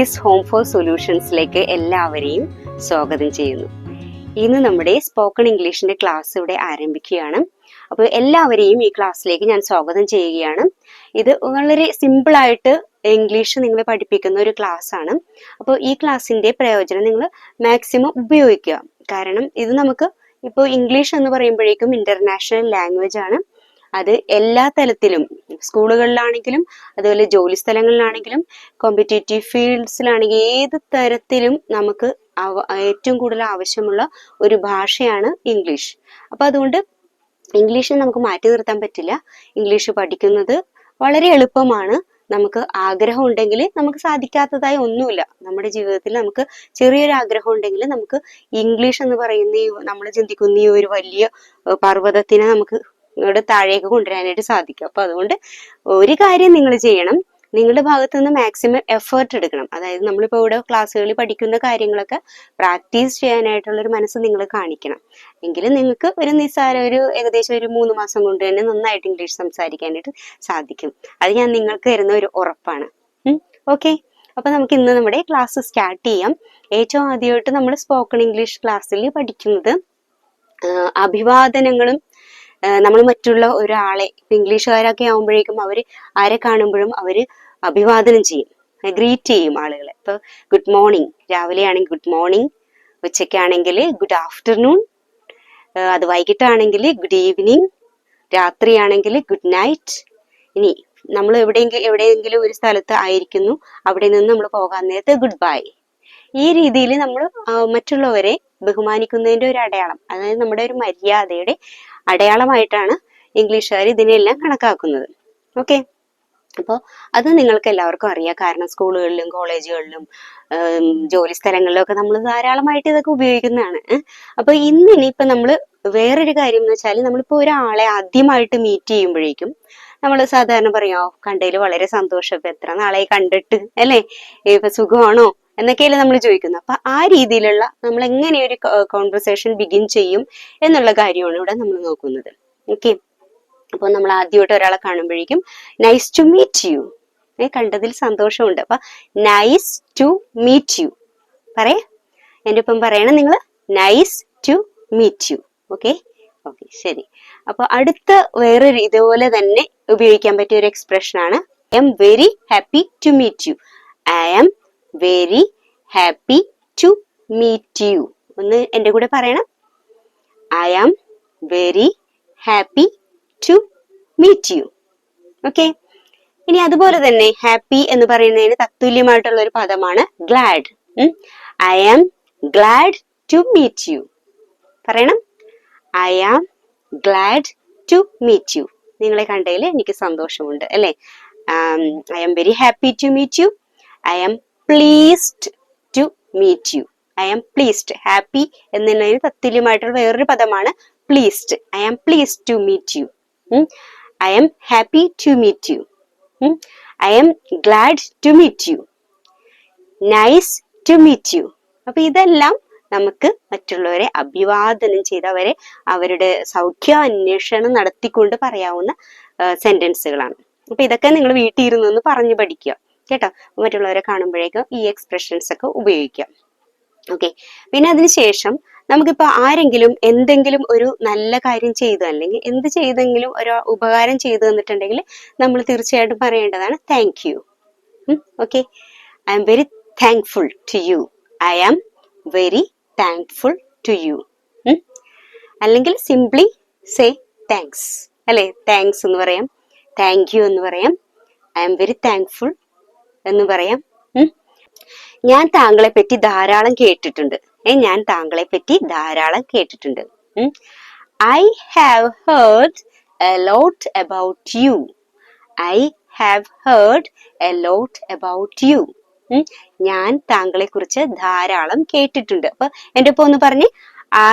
Liz home for സൊല്യൂഷൻസിലേക്ക് എല്ലാവരെയും സ്വാഗതം ചെയ്യുന്നു. ഇന്ന് നമ്മുടെ സ്പോക്കൺ ഇംഗ്ലീഷിന്റെ ക്ലാസ് ഇവിടെ ആരംഭിക്കുകയാണ്. അപ്പോൾ എല്ലാവരെയും ഈ ക്ലാസ്സിലേക്ക് ഞാൻ സ്വാഗതം ചെയ്യുകയാണ്. ഇത് വളരെ സിമ്പിളായിട്ട് ഇംഗ്ലീഷ് നിങ്ങളെ പഠിപ്പിക്കുന്ന ഒരു ക്ലാസ് ആണ്. അപ്പോൾ ഈ ക്ലാസ്സിന്റെ പ്രയോജനം നിങ്ങൾ മാക്സിമം ഉപയോഗിക്കുക. കാരണം ഇത് നമുക്ക് ഇപ്പോൾ ഇംഗ്ലീഷ് എന്ന് പറയുമ്പോഴേക്കും ഇന്റർനാഷണൽ ലാംഗ്വേജ് ആണ്. അത് എല്ലാ തലത്തിലും, സ്കൂളുകളിലാണെങ്കിലും അതുപോലെ ജോലി സ്ഥലങ്ങളിലാണെങ്കിലും കോമ്പറ്റേറ്റീവ് ഫീൽഡ്സിലാണെങ്കിലും ഏത് തരത്തിലും നമുക്ക് ഏറ്റവും കൂടുതൽ ആവശ്യമുള്ള ഒരു ഭാഷയാണ് ഇംഗ്ലീഷ്. അപ്പൊ അതുകൊണ്ട് ഇംഗ്ലീഷ് നമുക്ക് മാറ്റി നിർത്താൻ പറ്റില്ല. ഇംഗ്ലീഷ് പഠിക്കുന്നത് വളരെ എളുപ്പമാണ്. നമുക്ക് ആഗ്രഹം ഉണ്ടെങ്കിൽ നമുക്ക് സാധിക്കാത്തതായി ഒന്നുമില്ല. നമ്മുടെ ജീവിതത്തിൽ നമുക്ക് ചെറിയൊരു ആഗ്രഹം ഉണ്ടെങ്കിൽ നമുക്ക് ഇംഗ്ലീഷ് എന്ന് പറയുന്ന നമ്മൾ ചിന്തിക്കുന്ന ഈ ഒരു വലിയ പർവ്വതത്തിനെ നമുക്ക് നിങ്ങളുടെ താഴേക്ക് കൊണ്ടുവരാനായിട്ട് സാധിക്കും. അപ്പൊ അതുകൊണ്ട് ഒരു കാര്യം നിങ്ങൾ ചെയ്യണം, നിങ്ങളുടെ ഭാഗത്ത് നിന്ന് മാക്സിമം എഫേർട്ട് എടുക്കണം. അതായത് നമ്മളിപ്പോൾ ഇവിടെ ക്ലാസ്സുകളിൽ പഠിക്കുന്ന കാര്യങ്ങളൊക്കെ പ്രാക്ടീസ് ചെയ്യാനായിട്ടുള്ള ഒരു മനസ്സ് നിങ്ങൾ കാണിക്കണം. എങ്കിലും നിങ്ങൾക്ക് ഒരു ഏകദേശം ഒരു 3 മാസം കൊണ്ട് തന്നെ നന്നായിട്ട് ഇംഗ്ലീഷ് സംസാരിക്കാനായിട്ട് സാധിക്കും. അത് ഞാൻ നിങ്ങൾക്ക് തരുന്ന ഒരു ഉറപ്പാണ്. ഓക്കെ, അപ്പൊ നമുക്ക് ഇന്ന് നമ്മുടെ ക്ലാസ് സ്റ്റാർട്ട് ചെയ്യാം. ഏറ്റവും ആദ്യമായിട്ട് നമ്മൾ സ്പോക്കൺ ഇംഗ്ലീഷ് ക്ലാസ്സിൽ പഠിക്കുന്നത് അഭിവാദനങ്ങളും നമ്മൾ മറ്റുള്ള ഒരാളെ, ഇംഗ്ലീഷുകാരൊക്കെ ആകുമ്പോഴേക്കും അവര് ആരെ കാണുമ്പോഴും അവര് അഭിവാദനം ചെയ്യും, ഗ്രീറ്റ് ചെയ്യും ആളുകളെ. ഇപ്പൊ ഗുഡ് മോർണിംഗ്, രാവിലെ ആണെങ്കിൽ ഗുഡ് മോർണിംഗ്, ഉച്ചയ്ക്കാണെങ്കിൽ ഗുഡ് ആഫ്റ്റർനൂൺ, അത് വൈകിട്ടാണെങ്കിൽ ഗുഡ് ഈവനിങ്, രാത്രിയാണെങ്കിൽ ഗുഡ് നൈറ്റ്. ഇനി നമ്മൾ എവിടെയെങ്കിലും ഒരു സ്ഥലത്ത് ആയിരിക്കുന്നു, അവിടെ നിന്ന് നമ്മൾ പോകാൻ നേരത്ത് ഗുഡ് ബൈ. ഈ രീതിയിൽ നമ്മൾ മറ്റുള്ളവരെ ബഹുമാനിക്കുന്നതിന്റെ ഒരു അടയാളം, അതായത് നമ്മുടെ ഒരു മര്യാദയുടെ അടയാളമായിട്ടാണ് ഇംഗ്ലീഷുകാർ ഇതിനെല്ലാം കണക്കാക്കുന്നത്. ഓക്കെ, അപ്പോൾ അത് നിങ്ങൾക്ക് എല്ലാവർക്കും അറിയാം. കാരണം സ്കൂളുകളിലും കോളേജുകളിലും ജോലി സ്ഥലങ്ങളിലും ഒക്കെ നമ്മൾ ധാരാളമായിട്ട് ഇതൊക്കെ ഉപയോഗിക്കുന്നതാണ്. അപ്പൊ ഇനിയിപ്പൊ നമ്മൾ വേറൊരു കാര്യം എന്ന് വെച്ചാൽ, നമ്മളിപ്പോ ഒരാളെ ആദ്യമായിട്ട് മീറ്റ് ചെയ്യുമ്പോഴേക്കും നമ്മൾ സാധാരണ പറയാ, കണ്ടതിൽ വളരെ സന്തോഷം, ഇപ്പൊ എത്ര നാളായി കണ്ടിട്ട്, അല്ലേ, ഇപ്പൊ സുഖമാണോ എന്നൊക്കെയല്ലേ നമ്മൾ ചോദിക്കുന്നത്. അപ്പൊ ആ രീതിയിലുള്ള നമ്മൾ എങ്ങനെ ഒരു കോൺവെർസേഷൻ ബിഗിൻ ചെയ്യും എന്നുള്ള കാര്യമാണ് ഇവിടെ നമ്മൾ നോക്കുന്നത്. ഓക്കെ, അപ്പൊ നമ്മൾ ആദ്യമായിട്ട് ഒരാളെ കാണുമ്പോഴേക്കും നൈസ് ടു മീറ്റ് യു, കണ്ടതിൽ സന്തോഷമുണ്ട്. അപ്പൊ നൈസ് ടു മീറ്റ് യു പറയേ, എന്റെ ഒപ്പം പറയണം നിങ്ങൾ, nice to meet you. Okay okay, ശരി. അപ്പൊ അടുത്ത വേറൊരു ഇതുപോലെ തന്നെ ഉപയോഗിക്കാൻ പറ്റിയ ഒരു എക്സ്പ്രഷൻ ആണ് I'm very happy to meet you. I'm very happy to meet you. ഒന്ന് എന്റെ കൂടെ പറയണം, I am very happy to meet you. Okay, ഇനി അതുപോലെ തന്നെ ഹാപ്പി എന്ന് പറയുന്നതിന് തത്തുല്യമായിട്ടുള്ള ഒരു പദമാണ് glad. I am glad to meet you. പറയണം, I am glad to meet you. നിങ്ങളെ കണ്ടതിൽ എനിക്ക് സന്തോഷമുണ്ട്, അല്ലെ. I am very happy to meet you. I am pleased to meet you. I am pleased, happy എന്നതിന് തത്തുല്യമായിട്ടുള്ള വേറൊരു പദമാണ് pleased. I am pleased to meet you. I am happy to meet you. I am glad to meet you. Nice to meet you. അപ്പൊ ഇതെല്ലാം നമുക്ക് മറ്റുള്ളവരെ അഭിവാദനം ചെയ്ത് അവരുടെ സൗഖ്യ അന്വേഷണം നടത്തിക്കൊണ്ട് പറയാവുന്ന സെന്റൻസുകളാണ്. അപ്പൊ ഇതൊക്കെ നിങ്ങൾ വീട്ടിൽ ഇരുന്നൊന്ന് പറഞ്ഞു പഠിക്കുക കേട്ടോ. മറ്റുള്ളവരെ കാണുമ്പോഴേക്കും ഈ എക്സ്പ്രഷൻസ് ഒക്കെ ഉപയോഗിക്കാം. ഓക്കെ, പിന്നെ അതിനുശേഷം നമുക്കിപ്പോ ആരെങ്കിലും എന്തെങ്കിലും ഒരു നല്ല കാര്യം ചെയ്തു, അല്ലെങ്കിൽ എന്ത് ചെയ്തെങ്കിലും ഒരു ഉപകാരം ചെയ്തു തന്നിട്ടുണ്ടെങ്കിൽ നമ്മൾ തീർച്ചയായിട്ടും പറയേണ്ടതാണ് thank you. Okay, I am very thankful to you. I am very thankful to you. അല്ലെങ്കിൽ സിംപ്ലി സേ താങ്ക്സ്, അല്ലെ. താങ്ക്സ് എന്ന് പറയാം, താങ്ക് യു എന്ന് പറയാം, ഐ ആം വെരി താങ്ക്ഫുൾ എന്ന് പറയാം. ഞാൻ താങ്കളെ പറ്റി ധാരാളം കേട്ടിട്ടുണ്ട്. ഞാൻ താങ്കളെ പറ്റി ധാരാളം കേട്ടിട്ടുണ്ട്. I have heard a lot about you. I have heard a lot about you. ഞാൻ താങ്കളെ കുറിച്ച് ധാരാളം കേട്ടിട്ടുണ്ട്. അപ്പൊ എന്റെ ഒപ്പം ഒന്ന് പറഞ്ഞേ,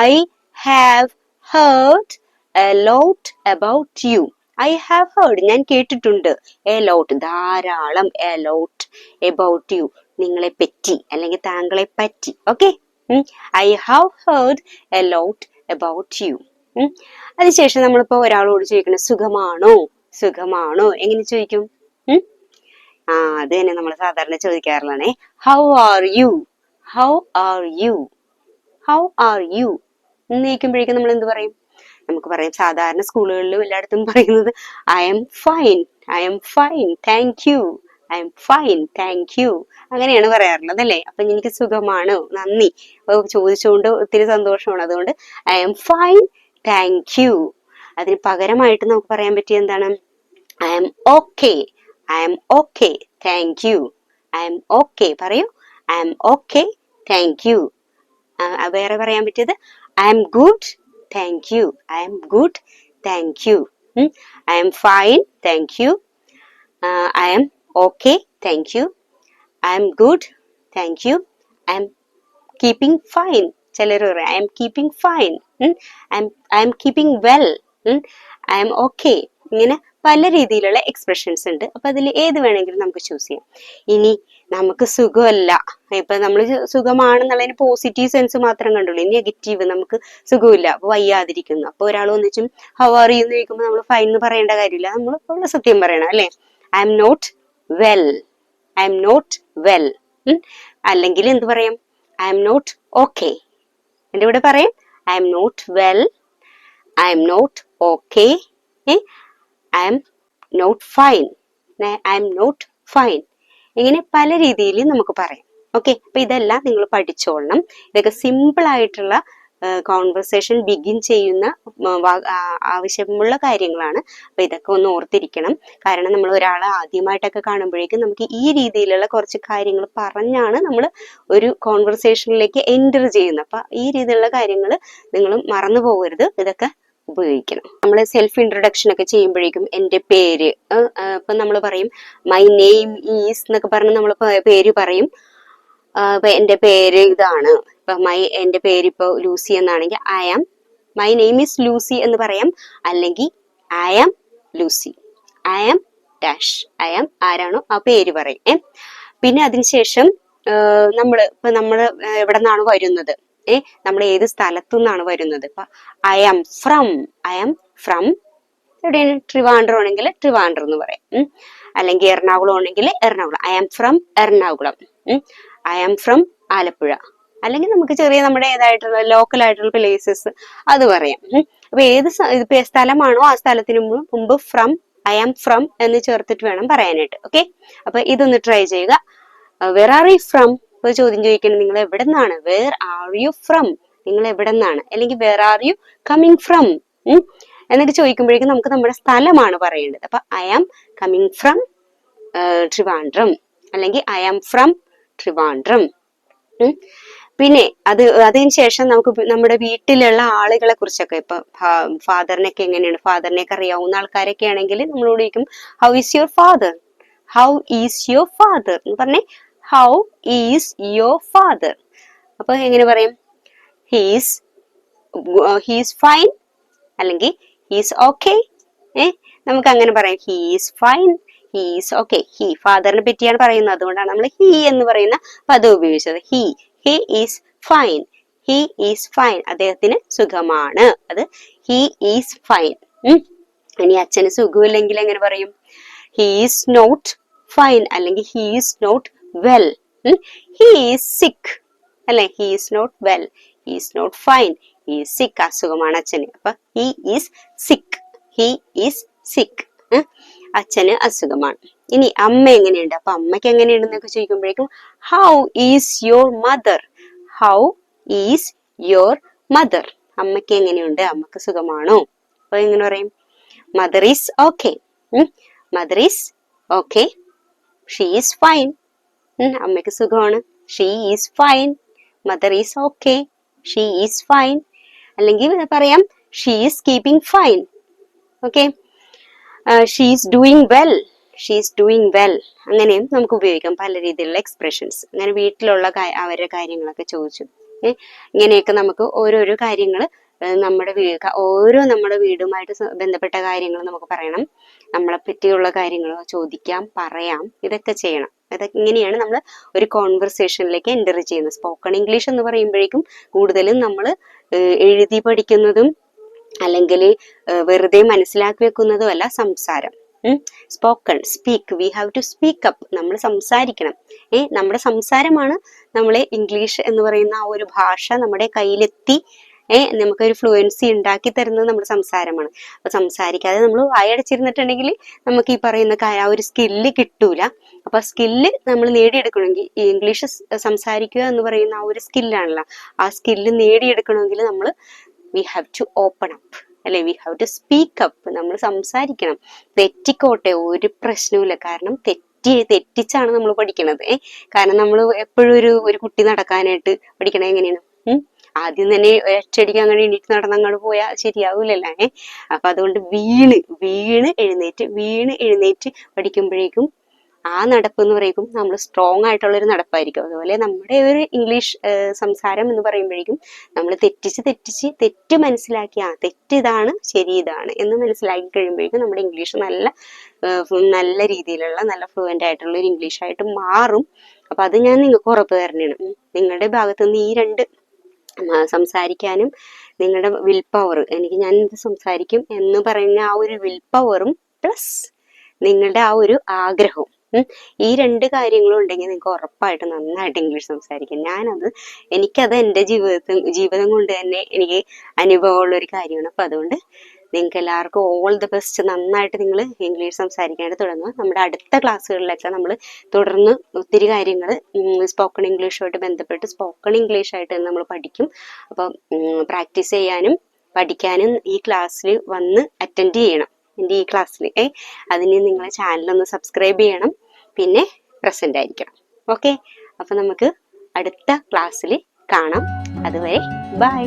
I have heard a lot about you. I have heard, ഞാൻ കേട്ടിട്ടുണ്ട്, എ ലോട്ട്, ധാരാളം, എ ലോട്ട്, എബൌട്ട് യു, നിങ്ങളെ പറ്റി അല്ലെങ്കിൽ താങ്കളെ പറ്റി. Okay, I have heard a lot about you. അതിനുശേഷം നമ്മളിപ്പോ ഒരാളോട് ചോദിക്കണം സുഖമാണോ, സുഖമാണോ എങ്ങനെ ചോദിക്കും? അത് തന്നെ നമ്മൾ സാധാരണ ചോദിക്കാറുള്ളതാണേ. How are you, how are you, how are you എന്ന് ചോദിക്കുമ്പോഴേക്കും നമ്മൾ എന്ത് പറയും? നമുക്ക് പറയാം, സാധാരണ സ്കൂളുകളിലും എല്ലായിടത്തും പറയുന്നത് I am fine, I M fine, thank you, I'm fine, thank U, അങ്ങനെയാണ് പറയാറുള്ളത് അല്ലേ? അപ്പൊ എനിക്ക് സുഖമാണ്, നന്ദി. അപ്പൊ ചോദിച്ചുകൊണ്ട് ഒത്തിരി സന്തോഷമാണ്. അതുകൊണ്ട് I'm fine, thank you. അതിന് പകരമായിട്ട് നമുക്ക് പറയാൻ പറ്റിയ എന്താണ്? I'm okay, I M okay, thank you, I'm okay. പറയൂ, I'm okay, thank you. വേറെ പറയാൻ പറ്റിയത് I'm good, thank you, I'm good, thank you. I'm fine, thank you. I'm okay, thank you. I'm good, thank you. I'm keeping fine. ചിലർ പറയും I M keeping fine, I M keeping well, I M okay. ഇങ്ങനെ പല രീതിയിലുള്ള expressions ഉണ്ട്. അപ്പൊ അതിൽ ഏത് വേണമെങ്കിലും നമുക്ക് ചൂസ് ചെയ്യാം. ഇനി നമുക്ക് സുഖമല്ല, ഇപ്പൊ നമ്മൾ സുഖമാണെന്നുള്ളതിന് പോസിറ്റീവ് സെൻസ് മാത്രം കണ്ടുള്ളൂ. ഇനി നെഗറ്റീവ്, നമുക്ക് സുഖമില്ല, അപ്പൊ വയ്യാതിരിക്കുന്നു. അപ്പൊ ഒരാൾ ഒന്നിച്ചും ഹൗ ആർ യു എന്ന് ചോദിക്കുമ്പോൾ നമ്മൾ ഫൈൻ എന്ന് പറയേണ്ട കാര്യമില്ല, നമ്മൾ ഉള്ള സത്യം പറയണം അല്ലെ? I am not well, I am not well. അല്ലെങ്കിൽ എന്ത് പറയും? I am not okay. എന്റെ ഇവിടെ പറയും I am not well, I am not okay, I am not fine, I am not fine. ഇങ്ങനെ പല രീതിയിൽ നമുക്ക് പറയാം. ഓക്കെ, അപ്പൊ ഇതെല്ലാം നിങ്ങൾ പഠിച്ചോളണം. ഇതൊക്കെ സിമ്പിൾ ആയിട്ടുള്ള കോൺവെർസേഷൻ ബിഗിൻ ചെയ്യുന്ന ആവശ്യമുള്ള കാര്യങ്ങളാണ്. അപ്പൊ ഇതൊക്കെ ഒന്ന് ഓർത്തിരിക്കണം. കാരണം നമ്മൾ ഒരാളെ ആദ്യമായിട്ടൊക്കെ കാണുമ്പോഴേക്കും നമുക്ക് ഈ രീതിയിലുള്ള കുറച്ച് കാര്യങ്ങൾ പറഞ്ഞാണ് നമ്മൾ ഒരു കോൺവെർസേഷനിലേക്ക് എൻ്റർ ചെയ്യുന്നത്. അപ്പൊ ഈ രീതിയിലുള്ള കാര്യങ്ങൾ നിങ്ങൾ മറന്നു പോകരുത്. ഇതൊക്കെ ഉപയോഗിക്കണം. നമ്മൾ സെൽഫ് ഇൻട്രൊഡക്ഷൻ ഒക്കെ ചെയ്യുമ്പോഴേക്കും എൻ്റെ പേര്, ഇപ്പൊ നമ്മൾ പറയും മൈ നെയിം ഈസ് എന്നൊക്കെ പറഞ്ഞ് നമ്മൾ പേര് പറയും. ഇപ്പൊ എൻ്റെ പേര് ഇതാണ്, ഇപ്പൊ എൻ്റെ പേര് ഇപ്പൊ ലൂസി എന്നാണെങ്കിൽ I am, my name is Lucy എന്ന് പറയാം. അല്ലെങ്കിൽ I am Lucy, I am dash, I am ആരാണോ ആ പേര് പറയും. പിന്നെ അതിനുശേഷം നമ്മള് എവിടെ നിന്നാണ് വരുന്നത്, നമ്മൾ ഏത് സ്ഥലത്തു നിന്നാണ് വരുന്നത്. ഇപ്പൊ I am from, I am from എവിടെയാണ്? ട്രിവാൻഡ്രം ആണെങ്കിൽ ട്രിവാൻഡ്രം എന്ന് പറയാം. അല്ലെങ്കിൽ എറണാകുളം ആണെങ്കിൽ Ernakulam, I am from Ernakulam, I am from Alappuzha. അല്ലെങ്കിൽ നമുക്ക് ചെറിയ നമ്മുടെ ഏതായിട്ടുള്ള ലോക്കൽ ആയിട്ടുള്ള പ്ലേസസ് അത് പറയാം. അപ്പൊ ഏത് സ്ഥലമാണോ ആ സ്ഥലത്തിന് മുമ്പ് ഫ്രം, ഐ ആം ഫ്രം എന്ന് ചേർത്തിട്ട് വേണം പറയാനായിട്ട്. ഓക്കെ, അപ്പൊ ഇതൊന്ന് ട്രൈ ചെയ്യുക. Where are you from? ഒരു ചോദ്യം ചോദിക്കണം, നിങ്ങൾ എവിടെ നിന്നാണ്? വേർ ആർ യു ഫ്രം, നിങ്ങൾ എവിടെ നിന്നാണ്? അല്ലെങ്കിൽ where are you coming from എന്നൊക്കെ ചോദിക്കുമ്പോഴേക്കും നമുക്ക് നമ്മുടെ സ്ഥലമാണ് പറയേണ്ടത്. അപ്പൊ I am coming from Trivandrum, അല്ലെങ്കിൽ ഐ ആം ഫ്രം ട്രിവാൻഡ്രം. പിന്നെ അതിന് ശേഷം നമുക്ക് നമ്മുടെ വീട്ടിലുള്ള ആളുകളെ കുറിച്ചൊക്കെ, ഇപ്പൊ ഫാദറിനൊക്കെ എങ്ങനെയാണ്, ഫാദറിനെയൊക്കെ അറിയാവുന്ന ആൾക്കാരൊക്കെ ആണെങ്കിൽ നമ്മളോട് ചോദിക്കും how is your father, how is your father എന്ന് പറഞ്ഞേ. How is your father. അപ്പൊ എങ്ങനെ പറയും? ഹീസ് ഫൈൻ, അല്ലെങ്കിൽ ഹീസ് ഓക്കെ. നമുക്ക് അങ്ങനെ പറയാം, he's fine, he's okay. He ഫാദറിനെ പറ്റിയാണ് പറയുന്നത്, അതുകൊണ്ടാണ് നമ്മൾ ഹി എന്ന് പറയുന്ന പദം ഉപയോഗിച്ചത്. He is fine, he is fine, അദ്ദേഹത്തിന് സുഖമാണ്. അത് ഹി ഈസ് ഫൈൻ. ഇനി അച്ഛന് സുഖമില്ലെങ്കിൽ എങ്ങനെ പറയും? ഹി ഈസ് നോട്ട് ഫൈൻ, അല്ലെങ്കിൽ he is not well. He is sick, അല്ലെ? He is not well, he is not fine, he is sick. അസുഖമാണ് അച്ഛന്, അപ്പൊ he is sick, he is sick. അച്ഛന് അസുഖമാണ്. ഇനി അമ്മ എങ്ങനെയുണ്ട്? അപ്പൊ അമ്മയ്ക്ക് എങ്ങനെയുണ്ടെന്നൊക്കെ ചോദിക്കുമ്പോഴേക്കും how is your mother, how is your mother. അമ്മയ്ക്ക് എങ്ങനെയുണ്ട്? അമ്മക്ക് സുഖമാണോ? അപ്പൊ എങ്ങനെ പറയും? Mother is okay, mother is okay, she is fine. അമ്മയ്ക്ക് സുഖമാണ്, she is fine. Mother is okay, she is fine. അല്ലെങ്കിൽ പറയാം she is keeping fine. Okay, she is doing well, she is doing well. അങ്ങനെയും നമുക്ക് ഉപയോഗിക്കാം പല രീതിയിലുള്ള expressions. അങ്ങനെ വീട്ടിലുള്ള അവരുടെ കാര്യങ്ങളൊക്കെ ചോദിച്ചു. ഇങ്ങനെയൊക്കെ നമുക്ക് ഓരോരോ കാര്യങ്ങൾ നമ്മുടെ വീടുമായിട്ട് ബന്ധപ്പെട്ട കാര്യങ്ങൾ നമുക്ക് പറയണം. നമ്മളെ പറ്റിയുള്ള കാര്യങ്ങൾ ചോദിക്കാം, പറയാം, ഇതൊക്കെ ചെയ്യണം. ഇതൊക്കെ ഇങ്ങനെയാണ് നമ്മൾ ഒരു കോൺവെർസേഷനിലേക്ക് എൻ്റർ ചെയ്യുന്നത്. സ്പോക്കൺ ഇംഗ്ലീഷ് എന്ന് പറയുമ്പോഴേക്കും കൂടുതലും നമ്മൾ എഴുതി പഠിക്കുന്നതും അല്ലെങ്കിൽ വെറുതെ മനസ്സിലാക്കി വെക്കുന്നതും അല്ല സംസാരം. Spoken, speak, we have to speak up. നമ്മൾ സംസാരിക്കണം. നമ്മുടെ സംസാരമാണ് നമ്മളെ ഇംഗ്ലീഷ് എന്ന് പറയുന്ന ആ ഒരു ഭാഷ നമ്മുടെ കയ്യിലെത്തി നമുക്കൊരു ഫ്ലുവൻസി ഉണ്ടാക്കി തരുന്നത് നമ്മുടെ സംസാരമാണ്. അപ്പൊ സംസാരിക്കാതെ നമ്മൾ വായടച്ചിരുന്നിട്ടുണ്ടെങ്കിൽ നമുക്ക് ഈ പറയുന്ന ആ ഒരു സ്കില്ല് കിട്ടൂല. അപ്പൊ സ്കില്ല് നമ്മൾ നേടിയെടുക്കണമെങ്കിൽ ഈ ഇംഗ്ലീഷ് സംസാരിക്കുക എന്ന് പറയുന്ന ആ ഒരു സ്കില്ലാണല്ലോ, ആ സ്കില്ല് നേടിയെടുക്കണമെങ്കിൽ നമ്മൾ we have to open up, അല്ലെ, we have to speak up. നമ്മൾ സംസാരിക്കണം. തെറ്റിക്കോട്ടെ, ഒരു പ്രശ്നവുമില്ല. കാരണം തെറ്റിച്ചാണ് നമ്മൾ പഠിക്കണത്. കാരണം നമ്മൾ എപ്പോഴും ഒരു കുട്ടി നടക്കാനായിട്ട് പഠിക്കണത് എങ്ങനെയാണ്? ആദ്യം തന്നെ ഒറ്റയടിക്ക് അങ്ങനെ എണീറ്റ് നടന്നങ്ങോട്ട് പോയാൽ ശരിയാവൂലല്ലേ. അപ്പൊ അതുകൊണ്ട് വീണ് എഴുന്നേറ്റ് പഠിക്കുമ്പോഴേക്കും ആ നടപ്പ് എന്ന് പറയുമ്പോൾ നമ്മൾ സ്ട്രോങ് ആയിട്ടുള്ള ഒരു നടപ്പായിരിക്കും. അതുപോലെ നമ്മുടെ ഒരു ഇംഗ്ലീഷ് സംസാരം എന്ന് പറയുമ്പോഴേക്കും നമ്മൾ തെറ്റ് മനസ്സിലാക്കി തെറ്റ് ഇതാണ്, ശരി ഇതാണ് എന്ന് മനസ്സിലാക്കി കഴിയുമ്പോഴേക്കും നമ്മുടെ ഇംഗ്ലീഷ് നല്ല രീതിയിലുള്ള നല്ല ഫ്ലുവൻ്റ് ആയിട്ടുള്ള ഒരു ഇംഗ്ലീഷ് ആയിട്ട് മാറും. അപ്പൊ അത് ഞാൻ നിങ്ങൾക്ക് ഉറപ്പ് തരണേണ്. നിങ്ങളുടെ ഭാഗത്തുനിന്ന് ഈ രണ്ട് സംസാരിക്കാനും നിങ്ങളുടെ വിൽ പവർ, ഞാൻ ഇത് സംസാരിക്കും എന്ന് പറയുന്ന ആ ഒരു വിൽ പവറും പ്ലസ് നിങ്ങളുടെ ആ ഒരു ആഗ്രഹവും, ഈ രണ്ട് കാര്യങ്ങളും ഉണ്ടെങ്കിൽ നിങ്ങൾക്ക് ഉറപ്പായിട്ട് നന്നായിട്ട് ഇംഗ്ലീഷ് സംസാരിക്കും. എനിക്കത് എൻ്റെ ജീവിതം കൊണ്ട് തന്നെ എനിക്ക് അനുഭവമുള്ള ഒരു കാര്യമാണ്. അപ്പൊ അതുകൊണ്ട് നിങ്ങൾക്ക് എല്ലാവർക്കും ഓൾ ദി ബെസ്റ്റ്. നന്നായിട്ട് നിങ്ങൾ ഇംഗ്ലീഷ് സംസാരിക്കാനായിട്ട് തുടങ്ങുക. നമ്മുടെ അടുത്ത ക്ലാസ്സുകളിലൊക്കെ നമ്മൾ തുടർന്ന് ഒത്തിരി കാര്യങ്ങൾ സ്പോക്കൺ ഇംഗ്ലീഷുമായിട്ട് ബന്ധപ്പെട്ട് സ്പോക്കൺ ഇംഗ്ലീഷായിട്ട് നമ്മൾ പഠിക്കും. അപ്പം പ്രാക്ടീസ് ചെയ്യാനും പഠിക്കാനും ഈ ക്ലാസ്സിൽ വന്ന് അറ്റൻഡ് ചെയ്യണം. എൻ്റെ ഈ ക്ലാസ്സിൽ അതിന് നിങ്ങളെ ചാനലൊന്ന് സബ്സ്ക്രൈബ് ചെയ്യണം, പിന്നെ പ്രസന്റ് ആയിരിക്കണം. ഓക്കെ, അപ്പൊ നമുക്ക് അടുത്ത ക്ലാസ്സിൽ കാണാം. അതുവരെ ബൈ.